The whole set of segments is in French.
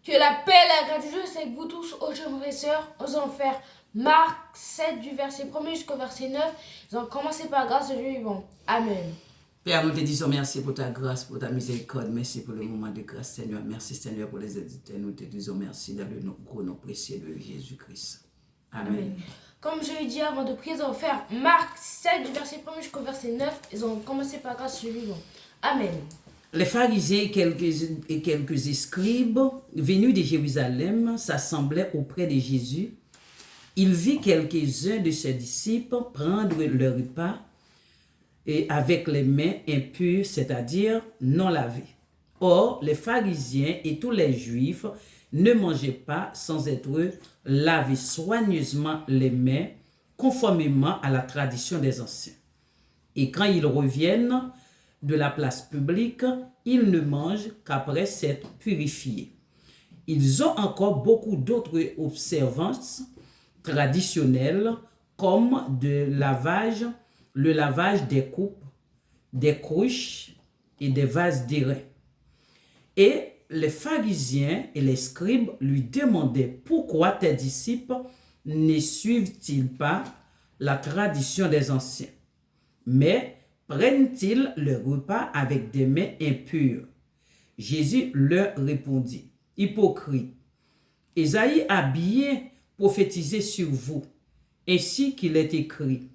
Que la paix et la grâce de Dieu soient avec vous tous, ô chers frères et sœurs, aux enfers. Marc 7, du verset 1er jusqu'au verset 9. Nous allons commencer par la grâce de Dieu vivant. Amen. Père, nous te disons merci pour ta grâce, pour ta miséricorde. Merci pour le moment de grâce, Seigneur. Merci, Seigneur, pour les éditeurs. Nous te disons merci dans le nom précieux de Jésus-Christ. Amen. Comme je l'ai dit avant de prier, nous allons faire Marc 7, du verset 1er jusqu'au verset 9. Ils ont commencé par la grâce de Dieu vivant. Amen. Les pharisiens et quelques scribes venus de Jérusalem s'assemblaient auprès de Jésus. Il vit quelques-uns de ses disciples prendre le repas et avec les mains impures, c'est-à-dire non lavées. Or, les pharisiens et tous les juifs ne mangeaient pas sans être lavés soigneusement les mains, conformément à la tradition des anciens. Et quand ils reviennent de la place publique, ils ne mangent qu'après s'être purifiés. Ils ont encore beaucoup d'autres observances traditionnelles, comme le lavage des coupes, des cruches et des vases d'airain. Et les pharisiens et les scribes lui demandaient pourquoi tes disciples ne suivent-ils pas la tradition des anciens, mais prennent-ils le repas avec des mains impures? Jésus leur répondit, hypocrite, Ésaïe a bien prophétisé sur vous, ainsi qu'il est écrit,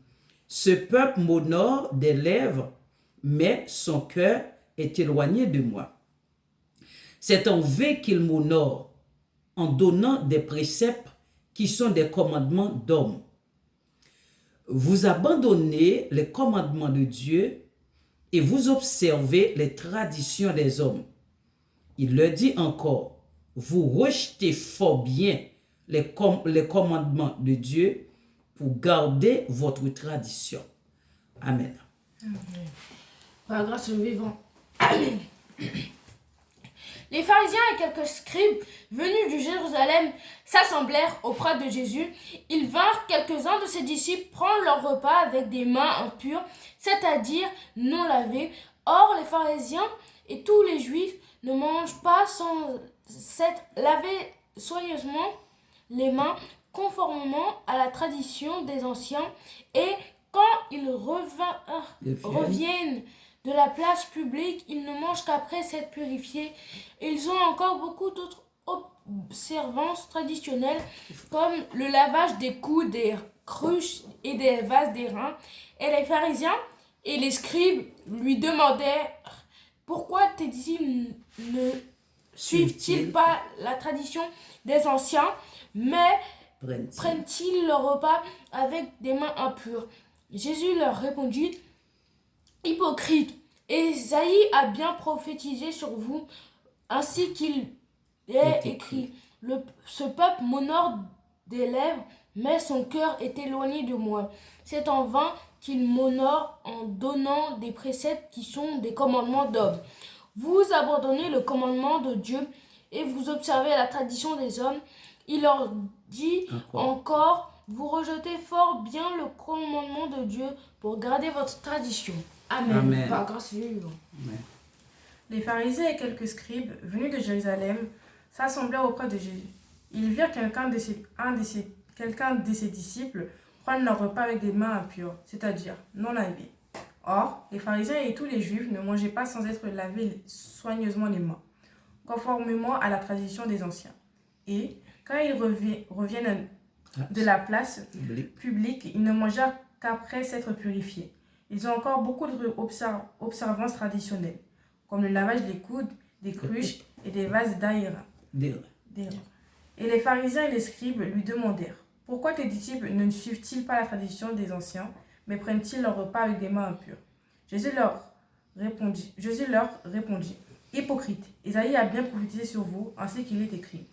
ce peuple m'honore des lèvres, mais son cœur est éloigné de moi. C'est en vain qu'il m'honore, en donnant des préceptes qui sont des commandements d'hommes. Vous abandonnez les commandements de Dieu et vous observez les traditions des hommes. Il leur dit encore, vous rejetez fort bien les commandements de Dieu pour garder votre tradition. Amen. Amen. Par la grâce du vivant. Amen. Les pharisiens et quelques scribes venus de Jérusalem s'assemblèrent auprès de Jésus. Ils vinrent quelques-uns de ses disciples prendre leur repas avec des mains impures, c'est-à-dire non lavées. Or, les pharisiens et tous les juifs ne mangent pas sans s'être lavés soigneusement les mains, conformément à la tradition des anciens. Et quand ils reviennent de la place publique, ils ne mangent qu'après s'être purifiés. Ils ont encore beaucoup d'autres observances traditionnelles, comme le lavage des coups, des cruches et des vases d'airain. Et les pharisiens et les scribes lui demandèrent, pourquoi tes disciples ne suivent-ils pas la tradition des anciens, mais prennent-ils leur repas avec des mains impures? Jésus leur répondit, hypocrite, Ésaïe a bien prophétisé sur vous, ainsi qu'il est écrit. Ce peuple m'honore des lèvres, mais son cœur est éloigné de moi. C'est en vain qu'il m'honore en donnant des préceptes qui sont des commandements d'hommes. Vous abandonnez le commandement de Dieu et vous observez la tradition des hommes. Il leur dit encore, vous rejetez fort bien le commandement de Dieu pour garder votre tradition. Amen. Amen. Par grâce de Dieu. Amen. Les pharisiens et quelques scribes venus de Jérusalem s'assemblèrent auprès de Jésus. Ils virent quelqu'un de ses disciples prendre leur repas avec des mains impures, c'est-à-dire non lavées. Or, les pharisiens et tous les juifs ne mangeaient pas sans être lavés soigneusement les mains, conformément à la tradition des anciens. Et quand ils reviennent de la place publique, ils ne mangèrent qu'après s'être purifiés. Ils ont encore beaucoup d'observances traditionnelles, comme le lavage des coudes, des cruches et des vases d'airain. Et les pharisiens et les scribes lui demandèrent, pourquoi tes disciples ne suivent-ils pas la tradition des anciens, mais prennent-ils leur repas avec des mains impures? Jésus leur répondit, hypocrite, Ésaïe a bien prophétisé sur vous, ainsi qu'il est écrit.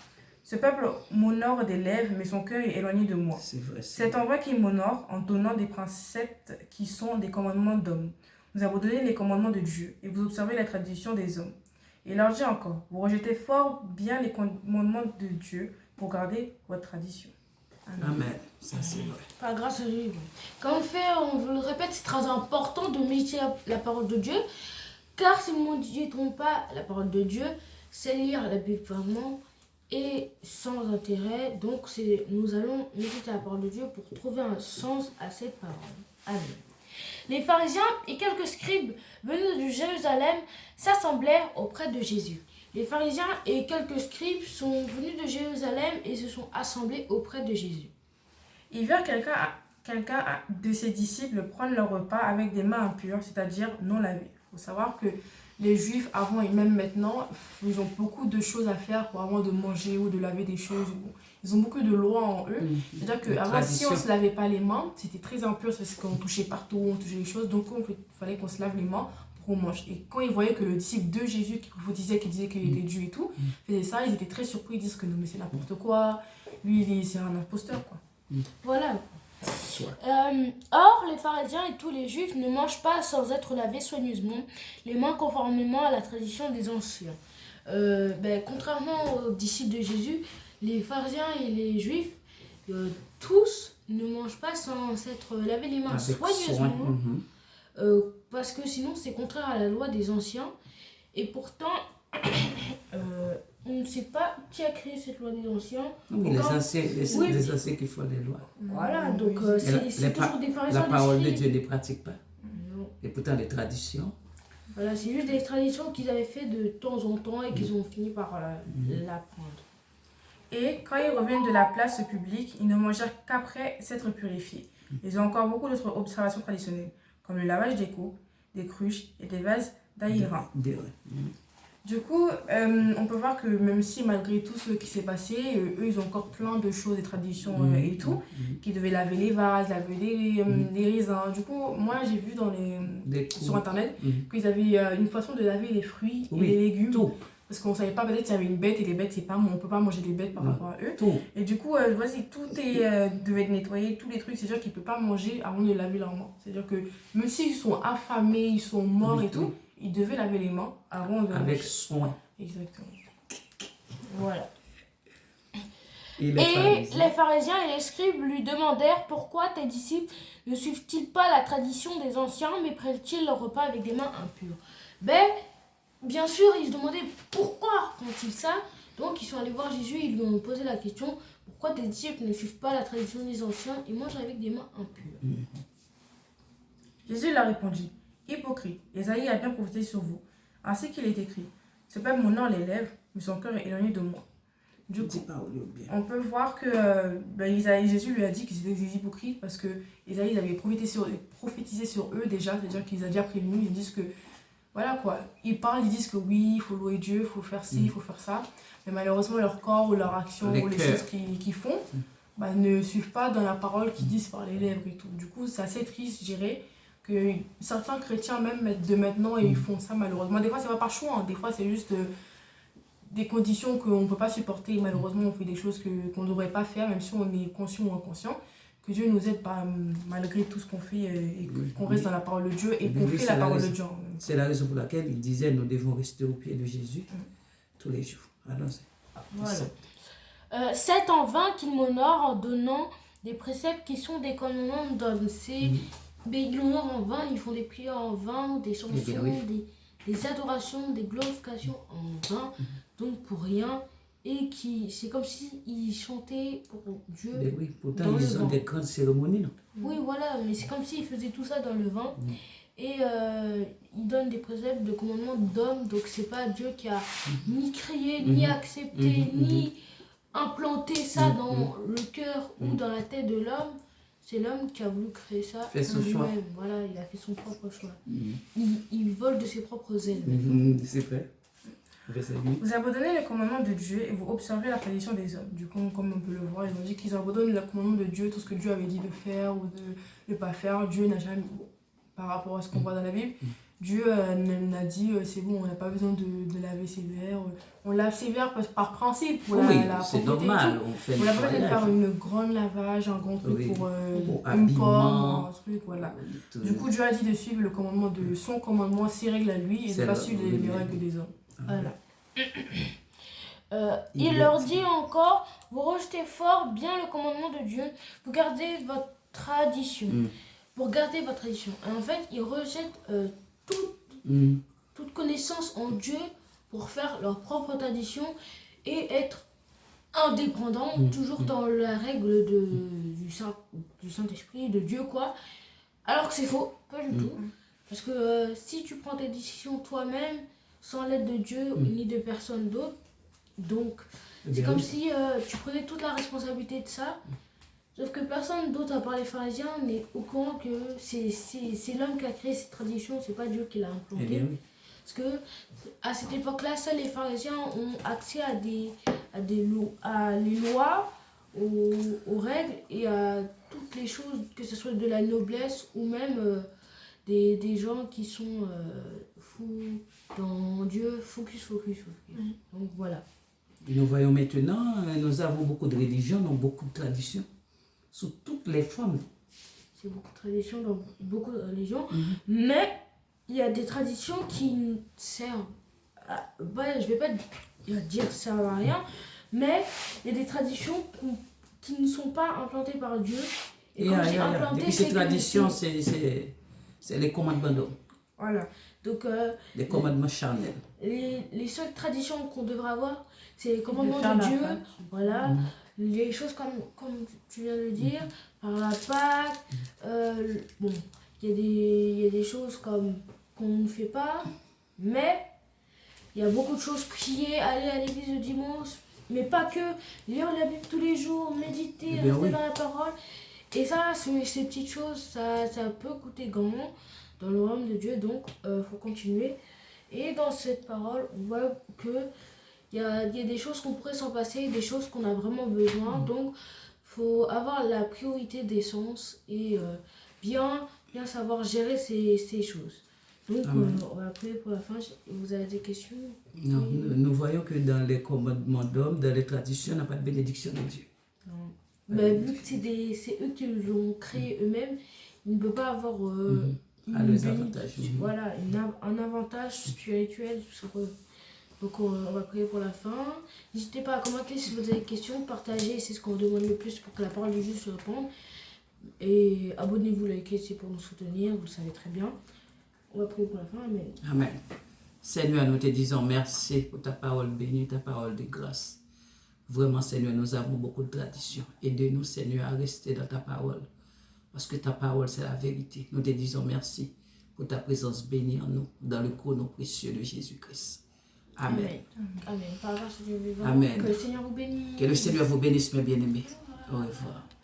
Ce peuple m'honore des lèvres, mais son cœur est éloigné de moi. C'est en vrai qu'il m'honore en donnant des préceptes qui sont des commandements d'hommes. Vous abandonnez les commandements de Dieu et vous observez la tradition des hommes. Et il leur dit encore, vous rejetez fort bien les commandements de Dieu pour garder votre tradition. Amen. Ça, c'est vrai. Par grâce à Dieu. Quand on vous le répète, c'est très important de méditer la parole de Dieu. Car si nous ne méditons pas la parole de Dieu, c'est lire la Bible vraiment. et sans intérêt. Donc nous allons méditer la parole de Dieu pour trouver un sens à cette parole. Amen. Les pharisiens et quelques scribes venus de Jérusalem s'assemblèrent auprès de Jésus. Les pharisiens et quelques scribes sont venus de Jérusalem et se sont assemblés auprès de Jésus. Ils virent quelqu'un de ses disciples prendre leur repas avec des mains impures, c'est-à-dire non lavées. Il faut savoir que les Juifs, avant et même maintenant, ils ont beaucoup de choses à faire pour avant de manger ou de laver des choses. Ils ont beaucoup de lois en eux. C'est-à-dire qu'avant, si on ne se lavait pas les mains, c'était très impur parce qu'on touchait partout, on touchait les choses. Donc, il fallait qu'on se lave les mains pour qu'on mange. Et quand ils voyaient que le disciple de Jésus, qui prophétisait, qui disait qu'il était Dieu et tout, faisait ça, ils étaient très surpris. Ils disent que non, mais c'est n'importe quoi. Lui, c'est un imposteur, quoi. Voilà. Or, les pharisiens et tous les juifs ne mangent pas sans être lavés soigneusement les mains conformément à la tradition des anciens. Contrairement aux disciples de Jésus, les pharisiens et les juifs, tous ne mangent pas sans s'être lavé les mains soigneusement, parce que sinon c'est contraire à la loi des anciens. Et pourtant, on ne sait pas qui a créé cette loi des anciens. Oui, les anciens qui font les lois. Voilà, donc c'est toujours des pharisiens. La parole de Dieu ne les pratique pas. Non. Et pourtant, les traditions. Voilà, c'est juste des traditions qu'ils avaient fait de temps en temps et qu'ils ont fini par l'apprendre. Et quand ils reviennent de la place publique, ils ne mangèrent qu'après s'être purifiés. Ils ont encore beaucoup d'autres observations traditionnelles, comme le lavage des coupes, des cruches et des vases d'airain. Du coup, on peut voir que même si malgré tout ce qui s'est passé, eux, ils ont encore plein de choses, des traditions et tout, qui devaient laver les vases, laver les raisins. Du coup, moi, j'ai vu sur Internet qu'ils avaient une façon de laver les fruits et les légumes. Tout. Parce qu'on ne savait pas peut-être s'il y avait une bête, et les bêtes, c'est pas, on ne peut pas manger des bêtes par rapport à eux. Tout. Et du coup, voici, tout devait être nettoyé, tous les trucs, c'est-à-dire qu'ils ne peuvent pas manger avant de laver leurs mains. C'est-à-dire que même s'ils sont affamés, ils sont morts et tout, ils devaient laver les mains avant de avec soin. Exactement. Voilà. Et les pharisiens et les scribes lui demandèrent pourquoi tes disciples ne suivent-ils pas la tradition des anciens, mais prennent-ils leur repas avec des mains impures? Bien sûr, ils se demandaient pourquoi font-ils ça. Donc ils sont allés voir Jésus et ils lui ont posé la question, pourquoi tes disciples ne suivent pas la tradition des anciens et mangent avec des mains impures? Jésus leur répondit, hypocrite, Ésaïe a bien prophétisé sur vous, ainsi qu'il est écrit, ce peuple m'honore les lèvres, mais son cœur est éloigné de moi. Du coup, on peut voir que Jésus lui a dit qu'ils étaient des hypocrites parce que Ésaïe avait prophétisé sur eux déjà, c'est-à-dire qu'ils avaient déjà prévenu, ils disent que voilà quoi, ils parlent, ils disent que oui, il faut louer Dieu, il faut faire ci, il faut faire ça, mais malheureusement leur corps ou leur action ou les choses qu'ils font ne suivent pas dans la parole qu'ils disent par les lèvres et tout. Du coup, c'est assez triste, je dirais, que certains chrétiens même de maintenant ils font ça malheureusement. Des fois c'est pas par choix, hein. Des fois c'est juste des conditions qu'on ne peut pas supporter et malheureusement on fait des choses qu'on ne devrait pas faire même si on est conscient ou inconscient. Que Dieu nous aide malgré tout ce qu'on fait et qu'on reste dans la parole de Dieu et qu'on fait la parole de Dieu. C'est la raison pour laquelle il disait nous devons rester au pied de Jésus tous les jours. Voilà. C'est en vain qu'il m'honore en donnant des préceptes qui sont des commandements d'hommes. Mais ils l'honorent en vain, ils font des prières en vain, des chansons, des adorations, des glorifications en vain, donc pour rien. Et c'est comme s'ils chantaient pour Dieu. Mais oui, pourtant ils ont des grandes cérémonies, non? Oui, voilà, mais c'est comme s'ils faisaient tout ça dans le vin. Et ils donnent des préceptes de commandements d'hommes, donc c'est pas Dieu qui a ni créé, ni accepté, ni implanté ça dans le cœur ou dans la tête de l'homme. C'est l'homme qui a voulu créer ça lui-même. Voilà, il a fait son propre choix. Il vole de ses propres ailes. C'est vrai. Vous abandonnez le commandement de Dieu et vous observez la tradition des hommes. Du coup, comme on peut le voir, ils ont dit qu'ils abandonnent le commandement de Dieu, tout ce que Dieu avait dit de faire ou de ne pas faire. Dieu n'a jamais, par rapport à ce qu'on voit dans la Bible, Dieu n'a dit c'est bon, on n'a pas besoin de laver ses verres. On lave ses verres par principe. Pour c'est normal. On n'a pas besoin de faire une grande lavage, un grand truc pour une pomme, un truc, voilà. Du coup, Dieu a dit de suivre le commandement de son commandement, ses règles à lui et de ne pas suivre les règles des hommes. Voilà. Il leur dit encore, vous rejetez fort bien le commandement de Dieu, vous gardez votre tradition. Pour garder votre tradition. Et en fait, ils rejettent toute connaissance en Dieu pour faire leur propre tradition et être indépendant, toujours dans la règle du Saint-Esprit, de Dieu, quoi. Alors que c'est faux, pas du tout. Parce que si tu prends tes décisions toi-même, sans l'aide de Dieu ni de personne d'autre, donc c'est comme si tu prenais toute la responsabilité de ça. Sauf que personne d'autre, à part les pharisiens, n'est au courant que c'est l'homme qui a créé cette tradition, c'est pas Dieu qui l'a implantée. Eh bien, oui. Parce que à cette époque-là, seuls les pharisiens ont accès à les lois, aux règles et à toutes les choses, que ce soit de la noblesse ou même des gens qui sont fous dans Dieu, focus. Donc voilà. Et nous voyons maintenant, nous avons beaucoup de religions, donc beaucoup de traditions, sous toutes les formes. C'est beaucoup de traditions dans beaucoup de religions, mais il y a des traditions qui servent à, je vais pas dire servent à rien, mais il y a des traditions qui ne sont pas implantées par Dieu. Et quand je dis implantées, ces traditions, c'est les commandements d'homme. Voilà. Donc, les commandements charnels. Les seules traditions qu'on devrait avoir, c'est les commandements de Dieu. Voilà. Les choses comme tu viens de dire, par la Pâque. Bon, il y a des choses comme qu'on ne fait pas, mais il y a beaucoup de choses, prier, aller à l'église le dimanche, mais pas que, lire la Bible tous les jours, méditer, rester dans la parole. Et ça, ces petites choses, ça peut coûter grand dans le royaume de Dieu, donc faut continuer. Et dans cette parole, on voit que il y a des choses qu'on pourrait s'en passer, des choses qu'on a vraiment besoin. Donc, faut avoir la priorité des sens et bien savoir gérer ces choses. Donc, on va prier pour la fin. Vous avez des questions? Non, nous voyons que dans les commandements d'hommes, dans les traditions, on n'a pas de bénédiction de Dieu. Non. Mais vu que c'est eux qui l'ont créé eux-mêmes, ils ne peuvent pas avoir voilà, un avantage spirituel sur eux. Donc on va prier pour la fin. N'hésitez pas à commenter si vous avez des questions, partagez, c'est ce qu'on demande le plus pour que la parole de Dieu se répande. Et abonnez-vous, likez, c'est pour nous soutenir, vous le savez très bien. On va prier pour la fin, amen. Amen. Seigneur, nous te disons merci pour ta parole bénie, ta parole de grâce. Vraiment, Seigneur, nous avons beaucoup de traditions. Aide-nous, Seigneur, à rester dans ta parole. Parce que ta parole, c'est la vérité. Nous te disons merci pour ta présence bénie en nous, dans le chrono précieux de Jésus-Christ. Amen. Amen. Par grâce de Dieu vivant. Amen. Que le Seigneur vous bénisse. Que le Seigneur vous bénisse, mes bien-aimés. Au revoir.